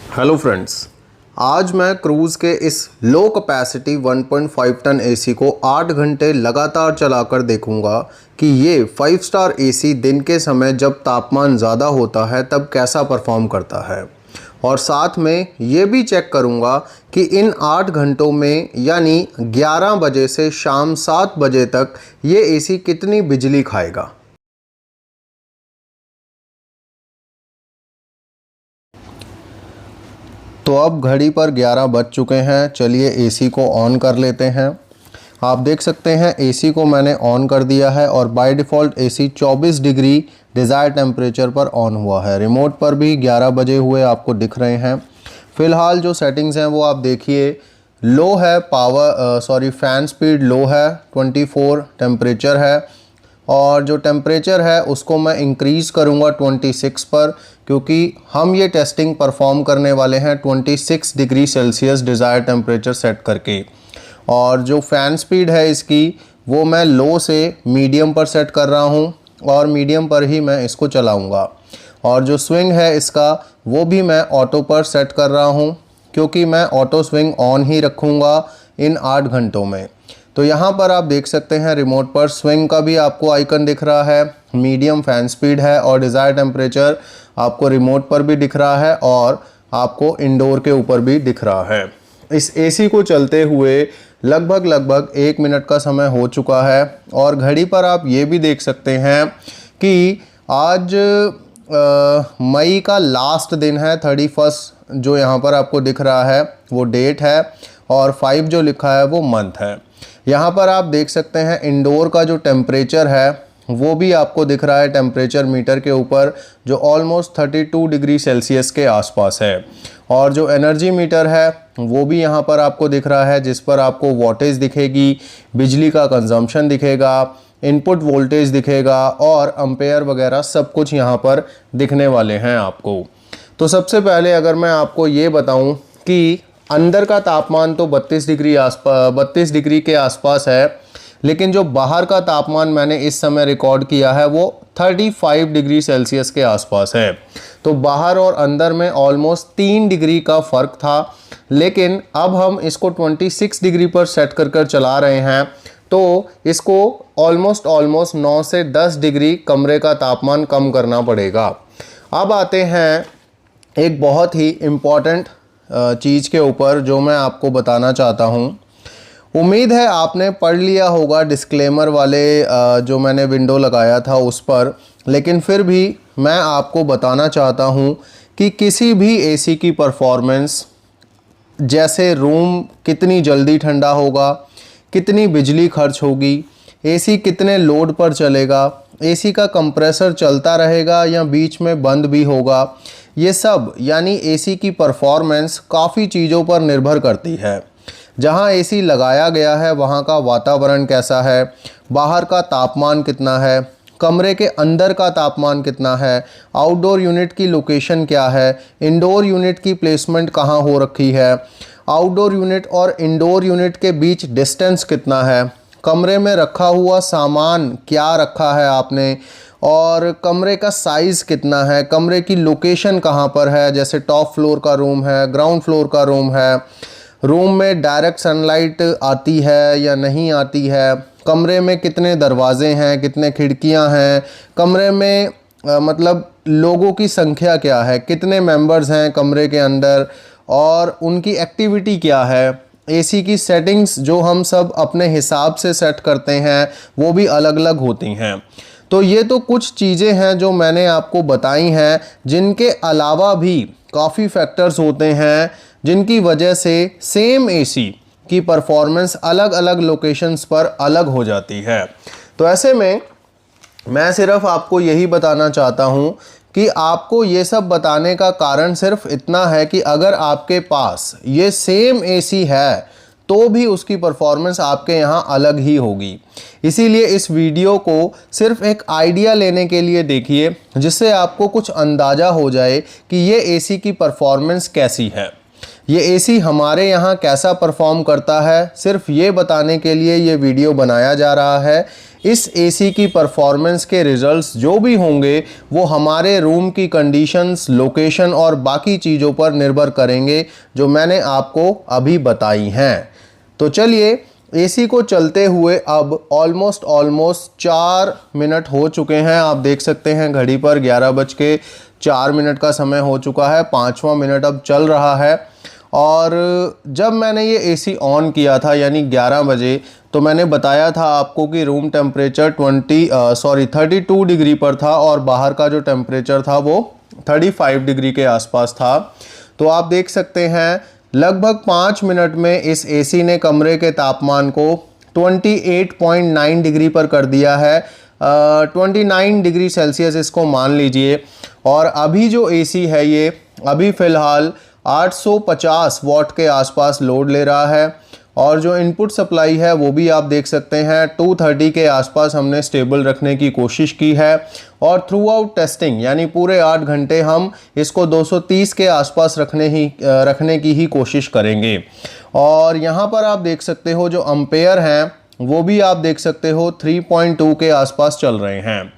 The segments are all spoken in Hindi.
हेलो फ्रेंड्स, आज मैं क्रूज़ के इस लो कैपेसिटी 1.5 टन एसी को 8 घंटे लगातार चलाकर देखूंगा कि ये 5 स्टार एसी दिन के समय जब तापमान ज़्यादा होता है तब कैसा परफॉर्म करता है। और साथ में ये भी चेक करूंगा कि इन 8 घंटों में यानी 11 बजे से शाम 7 बजे तक ये एसी कितनी बिजली खाएगा। तो अब घड़ी पर 11 बज चुके हैं। चलिए एसी को ऑन कर लेते हैं। आप देख सकते हैं एसी को मैंने ऑन कर दिया है और by default AC 24 degree desire temperature पर ऑन हुआ है। रिमोट पर भी 11 बजे हुए आपको दिख रहे हैं। फ़िलहाल जो सेटिंग्स हैं वो आप देखिए, लो है फ़ैन स्पीड लो है, 24 टेम्परेचर है और जो टेम्परेचर है उसको मैं इंक्रीज़ करूँगा 26 पर, क्योंकि हम ये टेस्टिंग परफॉर्म करने वाले हैं 26 degree Celsius desire temperature set करके। और जो फ़ैन स्पीड है इसकी वो मैं लो से मीडियम पर सेट कर रहा हूँ और मीडियम पर ही मैं इसको चलाऊँगा। और जो स्विंग है इसका वो भी मैं ऑटो पर सेट कर रहा हूँ, क्योंकि मैं ऑटो स्विंग ऑन ही रखूँगा इन 8 घंटों में। तो यहाँ पर आप देख सकते हैं रिमोट पर स्विंग का भी आपको आइकन दिख रहा है, मीडियम फ़ैन स्पीड है और डिज़ायर टेम्परेचर आपको रिमोट पर भी दिख रहा है और आपको इंडोर के ऊपर भी दिख रहा है। इस एसी को चलते हुए लगभग 1 मिनट का समय हो चुका है और घड़ी पर आप ये भी देख सकते हैं कि आज मई का लास्ट दिन है। 31 जो यहाँ पर आपको दिख रहा है वो डेट है और 5 जो लिखा है वो मंथ है। यहाँ पर आप देख सकते हैं इंडोर का जो टेम्परेचर है वो भी आपको दिख रहा है टेम्परेचर मीटर के ऊपर, जो ऑलमोस्ट 32 डिग्री सेल्सियस के आसपास है। और जो एनर्जी मीटर है वो भी यहाँ पर आपको दिख रहा है, जिस पर आपको वॉटेज दिखेगी, बिजली का कंजम्पशन दिखेगा, इनपुट वोल्टेज दिखेगा और एम्पेयर वगैरह सब कुछ यहाँ पर दिखने वाले हैं आपको। तो सबसे पहले अगर मैं आपको ये बताऊँ कि अंदर का तापमान तो 32 डिग्री के आसपास है, लेकिन जो बाहर का तापमान मैंने इस समय रिकॉर्ड किया है वो 35 डिग्री सेल्सियस के आसपास है। तो बाहर और अंदर में ऑलमोस्ट 3 डिग्री का फ़र्क था, लेकिन अब हम इसको 26 डिग्री पर सेट कर चला रहे हैं। तो इसको ऑलमोस्ट 9 से 10 डिग्री कमरे का तापमान कम करना पड़ेगा। अब आते हैं एक बहुत ही इम्पॉर्टेंट चीज़ के ऊपर जो मैं आपको बताना चाहता हूँ। उम्मीद है आपने पढ़ लिया होगा डिस्क्लेमर वाले जो मैंने विंडो लगाया था उस पर, लेकिन फिर भी मैं आपको बताना चाहता हूँ कि किसी भी एसी की परफॉर्मेंस, जैसे रूम कितनी जल्दी ठंडा होगा, कितनी बिजली खर्च होगी, एसी कितने लोड पर चलेगा, एसी का कंप्रेसर चलता रहेगा या बीच में बंद भी होगा, ये सब यानी एसी की परफॉर्मेंस काफ़ी चीज़ों पर निर्भर करती है। जहाँ एसी लगाया गया है वहाँ का वातावरण कैसा है, बाहर का तापमान कितना है, कमरे के अंदर का तापमान कितना है, आउटडोर यूनिट की लोकेशन क्या है, इंडोर यूनिट की प्लेसमेंट कहाँ हो रखी है, आउटडोर यूनिट और इंडोर यूनिट के बीच डिस्टेंस कितना है, कमरे में रखा हुआ सामान क्या रखा है आपने, और कमरे का साइज़ कितना है, कमरे की लोकेशन कहाँ पर है, जैसे टॉप फ्लोर का रूम है, ग्राउंड फ्लोर का रूम है, रूम में डायरेक्ट सनलाइट आती है या नहीं आती है, कमरे में कितने दरवाजे हैं, कितने खिड़कियां हैं, कमरे में मतलब लोगों की संख्या क्या है, कितने मेंबर्स हैं कमरे के अंदर और उनकी एक्टिविटी क्या है। एसी की सेटिंग्स जो हम सब अपने हिसाब से सेट करते हैं वो भी अलग अलग होती हैं। तो ये तो कुछ चीज़ें हैं जो मैंने आपको बताई हैं, जिनके अलावा भी काफ़ी फैक्टर्स होते हैं जिनकी वजह से सेम एसी की परफॉर्मेंस अलग अलग लोकेशंस पर अलग हो जाती है। तो ऐसे में मैं सिर्फ आपको यही बताना चाहता हूँ कि आपको ये सब बताने का कारण सिर्फ इतना है कि अगर आपके पास ये सेम एसी है तो भी उसकी परफॉर्मेंस आपके यहाँ अलग ही होगी। इसीलिए इस वीडियो को सिर्फ एक आइडिया लेने के लिए देखिए, जिससे आपको कुछ अंदाज़ा हो जाए कि ये एसी की परफॉर्मेंस कैसी है। ये एसी हमारे यहाँ कैसा परफॉर्म करता है सिर्फ ये बताने के लिए ये वीडियो बनाया जा रहा है। इस एसी की परफॉर्मेंस के रिजल्ट्स जो भी होंगे वो हमारे रूम की कंडीशंस, लोकेशन और बाकी चीज़ों पर निर्भर करेंगे जो मैंने आपको अभी बताई हैं। तो चलिए एसी को चलते हुए अब ऑलमोस्ट 4 मिनट हो चुके हैं। आप देख सकते हैं घड़ी पर 11:04 का समय हो चुका है, 5वां मिनट अब चल रहा है। और जब मैंने ये एसी ऑन किया था यानी 11 बजे, तो मैंने बताया था आपको कि रूम टेम्परेचर 32 डिग्री पर था और बाहर का जो टेम्परेचर था वो 35 डिग्री के आसपास था। तो आप देख सकते हैं लगभग 5 मिनट में इस एसी ने कमरे के तापमान को 28.9 डिग्री पर कर दिया है। 29 डिग्री सेल्सियस इसको मान लीजिए। और अभी जो एसी है ये अभी फ़िलहाल 850 वॉट के आसपास लोड ले रहा है और जो इनपुट सप्लाई है वो भी आप देख सकते हैं 230 के आसपास हमने स्टेबल रखने की कोशिश की है। और थ्रू आउट टेस्टिंग यानी पूरे 8 घंटे हम इसको 230 के आसपास रखने की ही कोशिश करेंगे। और यहाँ पर आप देख सकते हो जो एम्पेयर हैं वो भी आप देख सकते हो 3.2 के आसपास चल रहे हैं।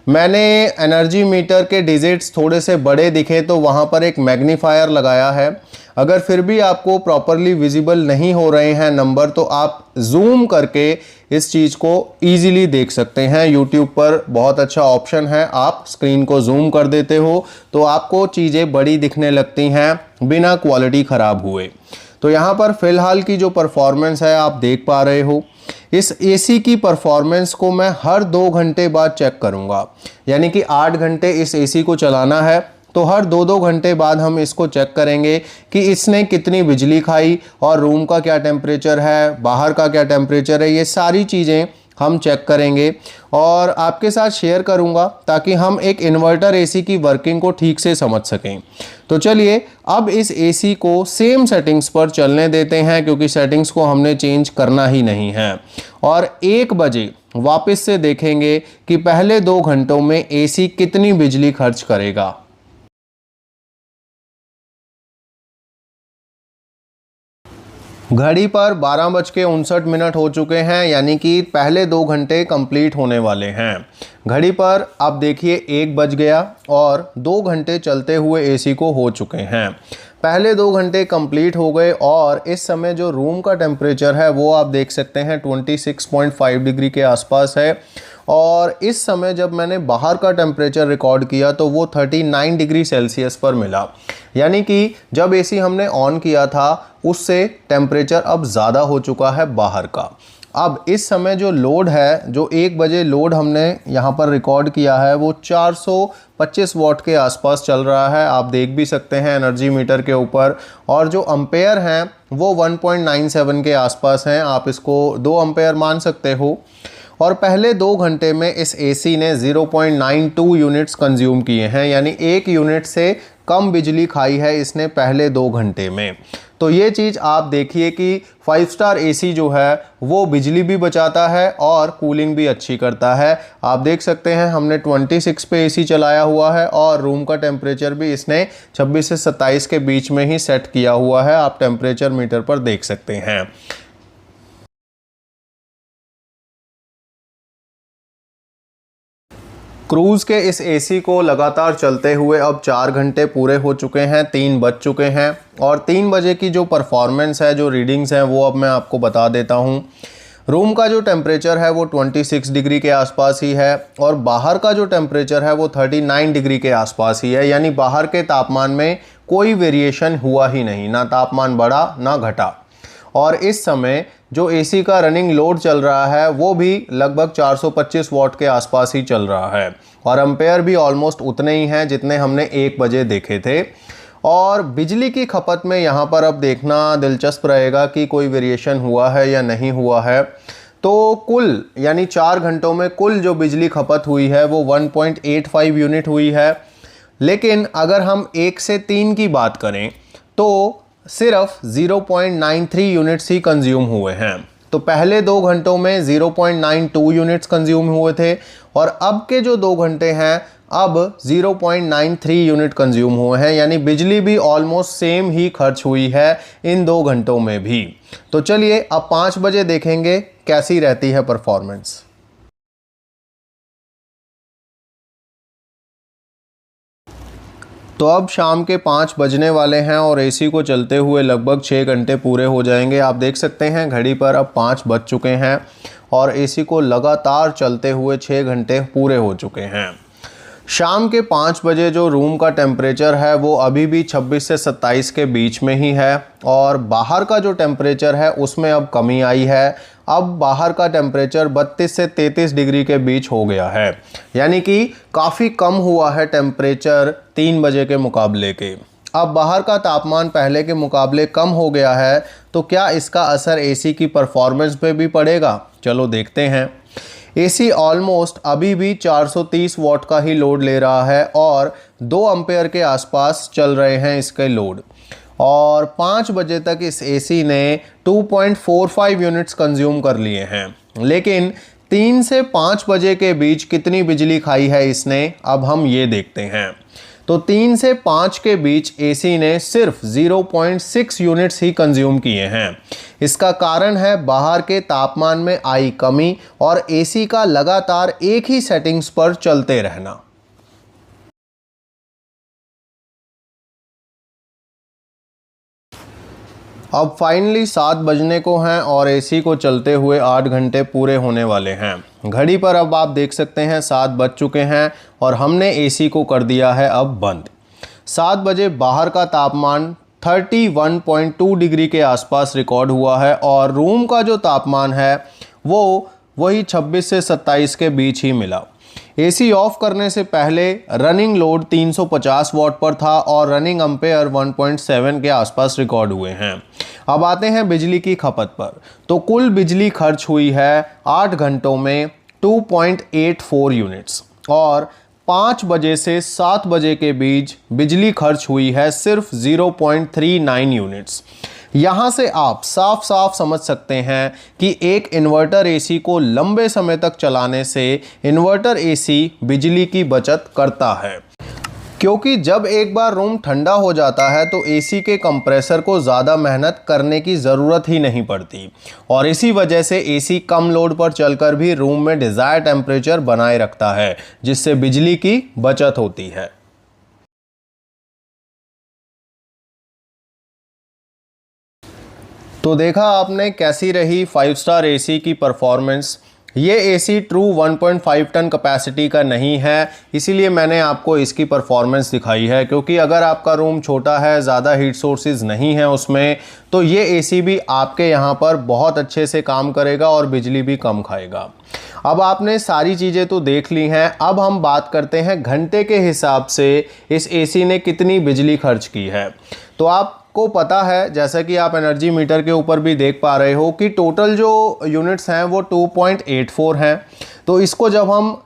मैंने एनर्जी मीटर के डिजिट्स थोड़े से बड़े दिखे तो वहाँ पर एक मैग्नीफायर लगाया है। अगर फिर भी आपको प्रॉपरली विजिबल नहीं हो रहे हैं नंबर तो आप जूम करके इस चीज़ को ईजिली देख सकते हैं। यूट्यूब पर बहुत अच्छा ऑप्शन है, आप स्क्रीन को जूम कर देते हो तो आपको चीज़ें बड़ी दिखने लगती हैं बिना क्वालिटी ख़राब हुए। तो यहाँ पर फ़िलहाल की जो परफॉर्मेंस है आप देख पा रहे हो। इस एसी की परफॉर्मेंस को मैं हर 2 घंटे बाद चेक करूँगा, यानी कि 8 घंटे इस एसी को चलाना है तो हर 2-2 घंटे बाद हम इसको चेक करेंगे कि इसने कितनी बिजली खाई और रूम का क्या टेम्परेचर है, बाहर का क्या टेम्परेचर है, ये सारी चीज़ें हम चेक करेंगे और आपके साथ शेयर करूंगा ताकि हम एक इन्वर्टर एसी की वर्किंग को ठीक से समझ सकें। तो चलिए अब इस एसी को सेम सेटिंग्स पर चलने देते हैं क्योंकि सेटिंग्स को हमने चेंज करना ही नहीं है। और 1 बजे वापस से देखेंगे कि पहले 2 घंटों में एसी कितनी बिजली खर्च करेगा। घड़ी पर 12:59 हो चुके हैं यानी कि पहले 2 घंटे कंप्लीट होने वाले हैं। घड़ी पर आप देखिए 1 बज गया और 2 घंटे चलते हुए एसी को हो चुके हैं। पहले 2 घंटे कंप्लीट हो गए और इस समय जो रूम का टेम्परेचर है वो आप देख सकते हैं 26.5 डिग्री के आसपास है। और इस समय जब मैंने बाहर का टेम्परेचर रिकॉर्ड किया तो वो 39 डिग्री सेल्सियस पर मिला, यानी कि जब एसी हमने ऑन किया था उससे टेम्परेचर अब ज़्यादा हो चुका है बाहर का। अब इस समय जो लोड है, जो 1 बजे लोड हमने यहाँ पर रिकॉर्ड किया है वो 425 वॉट के आसपास चल रहा है। आप देख भी सकते हैं एनर्जी मीटर के ऊपर। और जो एम्पेयर हैं वो 1.97 के आसपास हैं, आप इसको 2 एम्पेयर मान सकते हो। और पहले 2 घंटे में इस एसी ने 0.92 यूनिट्स कंज्यूम किए हैं, यानी 1 यूनिट से कम बिजली खाई है इसने पहले 2 घंटे में। तो ये चीज़ आप देखिए कि 5 स्टार एसी जो है वो बिजली भी बचाता है और कूलिंग भी अच्छी करता है। आप देख सकते हैं हमने 26 पे एसी चलाया हुआ है और रूम का टेम्परेचर भी इसने 26 से 27 के बीच में ही सेट किया हुआ है, आप टेम्परेचर मीटर पर देख सकते हैं। क्रूज़ के इस एसी को लगातार चलते हुए अब 4 घंटे पूरे हो चुके हैं, 3 बज चुके हैं। और 3 बजे की जो परफॉर्मेंस है, जो रीडिंग्स हैं वो अब मैं आपको बता देता हूं। रूम का जो टेम्परेचर है वो 26 डिग्री के आसपास ही है और बाहर का जो टेम्परेचर है वो 39 डिग्री के आसपास ही है, यानी बाहर के तापमान में कोई वेरिएशन हुआ ही नहीं, ना तापमान बढ़ा ना घटा। और इस समय जो एसी का रनिंग लोड चल रहा है वो भी लगभग 425 वॉट के आसपास ही चल रहा है और एम्पेयर भी ऑलमोस्ट उतने ही हैं जितने हमने 1 बजे देखे थे। और बिजली की खपत में यहाँ पर अब देखना दिलचस्प रहेगा कि कोई वेरिएशन हुआ है या नहीं हुआ है। तो कुल यानी 4 घंटों में कुल जो बिजली खपत हुई है वो 1.85 यूनिट हुई है। लेकिन अगर हम 1 से 3 की बात करें तो सिर्फ 0.93 यूनिट्स ही कंज्यूम हुए हैं। तो पहले 2 घंटों में 0.92 यूनिट्स कंज्यूम हुए थे और अब के जो 2 घंटे हैं अब 0.93 यूनिट कंज्यूम हुए हैं, यानी बिजली भी ऑलमोस्ट सेम ही खर्च हुई है इन 2 घंटों में भी। तो चलिए अब 5 बजे देखेंगे कैसी रहती है परफॉर्मेंस। तो अब शाम के 5 बजने वाले हैं और एसी को चलते हुए लगभग 6 घंटे पूरे हो जाएंगे। आप देख सकते हैं घड़ी पर अब 5 बज चुके हैं और एसी को लगातार चलते हुए 6 घंटे पूरे हो चुके हैं। शाम के 5 बजे जो रूम का टेम्परेचर है वो अभी भी 26 से 27 के बीच में ही है और बाहर का जो टेम्परेचर है उसमें अब कमी आई है। अब बाहर का टेम्परेचर 32 से 33 डिग्री के बीच हो गया है, यानी कि काफ़ी कम हुआ है टेम्परेचर 3 बजे के मुकाबले के। अब बाहर का तापमान पहले के मुकाबले कम हो गया है, तो क्या इसका असर एसी की परफॉर्मेंस पे भी पड़ेगा? चलो देखते हैं। एसी ऑलमोस्ट अभी भी 430 वॉट का ही लोड ले रहा है और 2 एम्पेयर के आसपास चल रहे हैं इसके लोड, और 5 बजे तक इस एसी ने 2.45 यूनिट्स कंज्यूम कर लिए हैं। लेकिन 3 से 5 बजे के बीच कितनी बिजली खाई है इसने, अब हम ये देखते हैं। तो 3 से 5 के बीच एसी ने सिर्फ 0.6 यूनिट्स ही कंज्यूम किए हैं। इसका कारण है बाहर के तापमान में आई कमी और एसी का लगातार एक ही सेटिंग्स पर चलते रहना। अब फाइनली 7 बजने को हैं और एसी को चलते हुए 8 घंटे पूरे होने वाले हैं। घड़ी पर अब आप देख सकते हैं 7 बज चुके हैं और हमने एसी को कर दिया है अब बंद। 7 बजे बाहर का तापमान 31.2 डिग्री के आसपास रिकॉर्ड हुआ है और रूम का जो तापमान है वो वही 26 से 27 के बीच ही मिला। एसी ऑफ करने से पहले रनिंग लोड 350 वॉट पर था और रनिंग एम्पेयर 1.7 के आसपास रिकॉर्ड हुए हैं। अब आते हैं बिजली की खपत पर। तो कुल बिजली खर्च हुई है 8 घंटों में 2.84 यूनिट्स और 5 बजे से 7 बजे के बीच बिजली खर्च हुई है सिर्फ 0.39 यूनिट्स। यहाँ से आप साफ साफ समझ सकते हैं कि एक इन्वर्टर एसी को लंबे समय तक चलाने से इन्वर्टर एसी बिजली की बचत करता है, क्योंकि जब एक बार रूम ठंडा हो जाता है तो एसी के कंप्रेसर को ज़्यादा मेहनत करने की ज़रूरत ही नहीं पड़ती और इसी वजह से एसी कम लोड पर चलकर भी रूम में डिज़ायर्ड टेम्परेचर बनाए रखता है, जिससे बिजली की बचत होती है। तो देखा आपने कैसी रही 5 स्टार एसी की परफॉर्मेंस। ये एसी ट्रू 1.5 टन कैपेसिटी का नहीं है, इसीलिए मैंने आपको इसकी परफॉर्मेंस दिखाई है, क्योंकि अगर आपका रूम छोटा है, ज़्यादा हीट सोर्सेज नहीं है उसमें, तो ये एसी भी आपके यहाँ पर बहुत अच्छे से काम करेगा और बिजली भी कम खाएगा। अब आपने सारी चीज़ें तो देख ली हैं, अब हम बात करते हैं घंटे के हिसाब से इस एसी ने कितनी बिजली खर्च की है। तो आपको पता है, जैसा कि आप एनर्जी मीटर के ऊपर भी देख पा रहे हो कि टोटल जो यूनिट्स हैं वो 2.84 हैं। तो इसको जब हम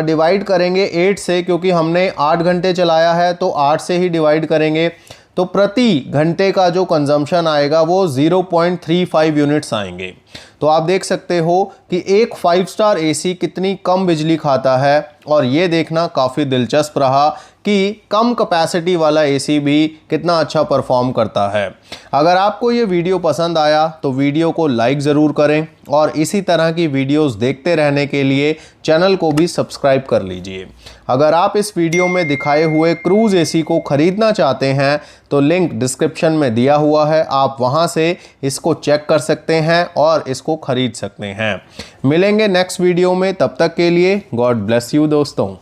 डिवाइड करेंगे 8 से, क्योंकि हमने 8 घंटे चलाया है तो 8 से ही डिवाइड करेंगे, तो प्रति घंटे का जो कंजम्पशन आएगा वो 0.35 यूनिट्स आएंगे। तो आप देख सकते हो कि एक 5 स्टार एसी कितनी कम बिजली खाता है, और ये देखना काफ़ी दिलचस्प रहा कि कम कैपेसिटी वाला एसी भी कितना अच्छा परफॉर्म करता है। अगर आपको ये वीडियो पसंद आया तो वीडियो को लाइक ज़रूर करें और इसी तरह की वीडियोस देखते रहने के लिए चैनल को भी सब्सक्राइब कर लीजिए। अगर आप इस वीडियो में दिखाए हुए क्रूज़ एसी को ख़रीदना चाहते हैं तो लिंक डिस्क्रिप्शन में दिया हुआ है, आप वहां से इसको चेक कर सकते हैं और इसको ख़रीद सकते हैं। मिलेंगे नेक्स्ट वीडियो में, तब तक के लिए गॉड ब्लेस यू दोस्तों।